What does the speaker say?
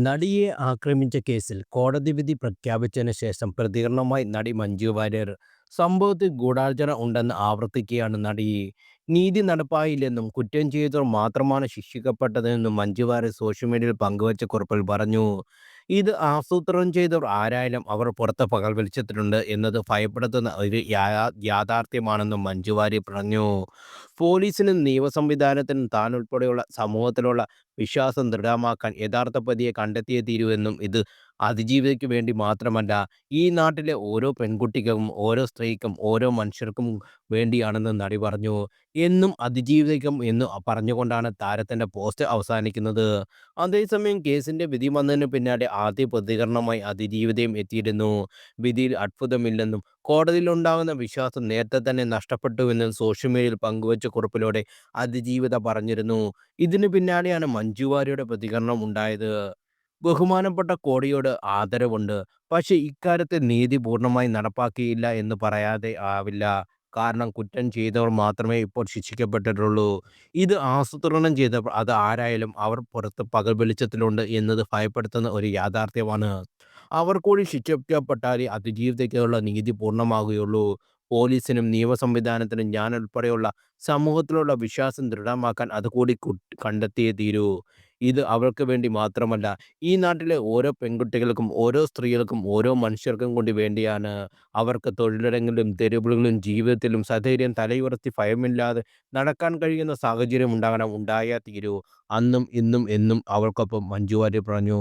നടിയെ ആക്രമിച്ച കേസിൽ കോടതി വിധി പ്രഖ്യാപിച്ചതിന് ശേഷം പ്രതികരണവുമായി നടി മഞ്ജു വാര്യർ. സംഭവത്തിൽ ഗൂഢാലോചന ഉണ്ടെന്ന് ആവർത്തിക്കുകയാണ് നടി. നീതി നടപ്പായില്ലെന്നും കുറ്റം ചെയ്തവർ മാത്രമാണ് ശിക്ഷിക്കപ്പെട്ടതെന്നും മഞ്ജു വാര്യർ സോഷ്യൽ മീഡിയയിൽ പങ്കുവച്ച കുറിപ്പിൽ പറഞ്ഞു. ഇത് ആസൂത്രണം ചെയ്തവർ ആരായാലും അവർ പുറത്ത് പകൽ വെളിച്ചത്തിലുണ്ട് എന്നത് ഭയപ്പെടുത്തുന്ന ഒരു യാഥാർത്ഥ്യമാണെന്നും മഞ്ജു വാര്യർ പറഞ്ഞു. പോലീസിനും നിയമ സംവിധാനത്തിനും താൻ ഉൾപ്പെടെയുള്ള സമൂഹത്തിലുള്ള വിശ്വാസം ദൃഢമാക്കാൻ യഥാർത്ഥ പ്രതിയെ കണ്ടെത്തിയേ തീരൂവെന്നും ഇത് അതിജീവിതയ്ക്ക് വേണ്ടി മാത്രമല്ല, ഈ നാട്ടിലെ ഓരോ പെൺകുട്ടിക്കും ഓരോ സ്ത്രീക്കും ഓരോ മനുഷ്യർക്കും വേണ്ടിയാണെന്ന് നടി പറഞ്ഞു. എന്നും അതിജീവിതയ്ക്കും എന്ന് പറഞ്ഞുകൊണ്ടാണ് താരത്തിൻ്റെ പോസ്റ്റ് അവസാനിക്കുന്നത്. അതേസമയം കേസിൻ്റെ വിധി വന്നതിന് പിന്നാലെ ആദ്യ പ്രതികരണവുമായി അതിജീവിതയും എത്തിയിരുന്നു. വിധിയിൽ അത്ഭുതമില്ലെന്നും കോടതിയിലുണ്ടാകുന്ന വിശ്വാസം നേരത്തെ തന്നെ നഷ്ടപ്പെട്ടുവെന്നും സോഷ്യൽ മീഡിയയിൽ പങ്കുവച്ച കുറിപ്പിലൂടെ അതിജീവിത പറഞ്ഞിരുന്നു. ഇതിന് പിന്നാലെയാണ് മഞ്ജു വാര്യരുടെ പ്രതികരണം ഉണ്ടായത്. ബഹുമാനപ്പെട്ട കോടതിയോട് ആദരവുണ്ട്. പക്ഷേ ഇക്കാര്യത്തിൽ നീതി പൂർണ്ണമായി നടപ്പാക്കിയില്ല എന്ന് പറയാതെ ആവില്ല. കാരണം കുറ്റം ചെയ്തവർ മാത്രമേ ഇപ്പോൾ ശിക്ഷിക്കപ്പെട്ടിട്ടുള്ളൂ. ഇത് ആസൂത്രണം ചെയ്തവർ അത് ആരായാലും അവർ പുറത്ത് പകൽ വെളിച്ചത്തിലുണ്ട് എന്നത് ഭയപ്പെടുത്തുന്ന ഒരു യാഥാർത്ഥ്യമാണ്. അവർ കൂടി ശിക്ഷിക്കപ്പെട്ടാലേ അതിജീവിതയ്ക്കുള്ള നീതി പൂർണ്ണമാകുകയുള്ളൂ. പോലീസിനും നിയമ സംവിധാനത്തിനും ഞാൻ ഉൾപ്പെടെയുള്ള സമൂഹത്തിലുള്ള വിശ്വാസം ദൃഢമാക്കാൻ അതുകൂടി കണ്ടെത്തിയേ തീരൂ. ഇത് അവൾക്ക് വേണ്ടി മാത്രമല്ല, ഈ നാട്ടിലെ ഓരോ പെൺകുട്ടികൾക്കും ഓരോ സ്ത്രീകൾക്കും ഓരോ മനുഷ്യർക്കും കൂടി വേണ്ടിയാണ്. അവർക്ക് തൊഴിലിടങ്ങളിലും തെരുവുകളിലും ജീവിതത്തിലും സധൈര്യം തലയുയർത്തി ഭയമില്ലാതെ നടക്കാൻ കഴിയുന്ന സാഹചര്യം ഉണ്ടായാൽ തീരൂ. അന്നും ഇന്നും എന്നും അവൾക്കൊപ്പം മഞ്ജു വാര്യർ പറഞ്ഞു.